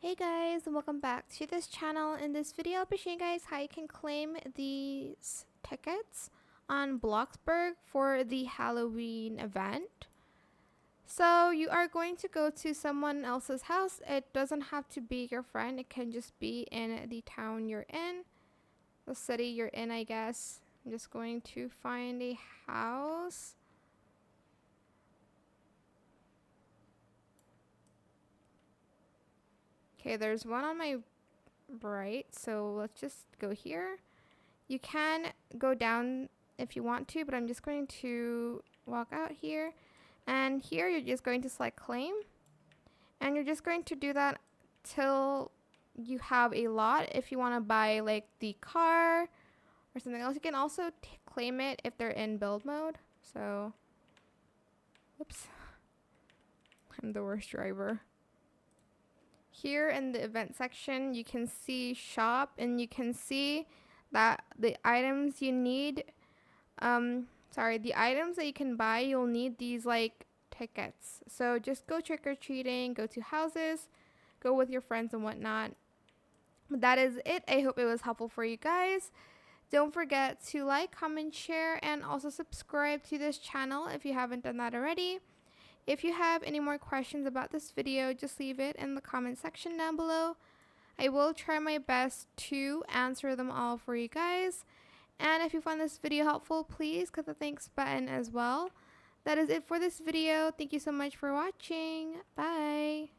Hey guys, and welcome back to this channel. In this video, I'll be showing you guys how you can claim these tickets on Bloxburg for the Halloween event. So you are going to go to someone else's house. It doesn't have to be your friend. It can just be in the town you're in, the city you're in, I guess. I'm just going to find a house. Okay, there's one on my right, so let's just go here. You can go down if you want to, but I'm just going to walk out here. And here you're just going to select claim. And you're just going to do that till you have a lot. If you want to buy like the car or something else, you can also claim it if they're in build mode. So, whoops. I'm the worst driver. Here in the event section, you can see shop, and you can see that the items you need, the items that you can buy, you'll need these like tickets. So just go trick-or-treating, go to houses, go with your friends and whatnot. That is it. I hope it was helpful for you guys. Don't forget to like, comment, share, and also subscribe to this channel if you haven't done that already. If you have any more questions about this video, just leave it in the comment section down below. I will try my best to answer them all for you guys. And if you found this video helpful, please click the thanks button as well. That is it for this video. Thank you so much for watching. Bye.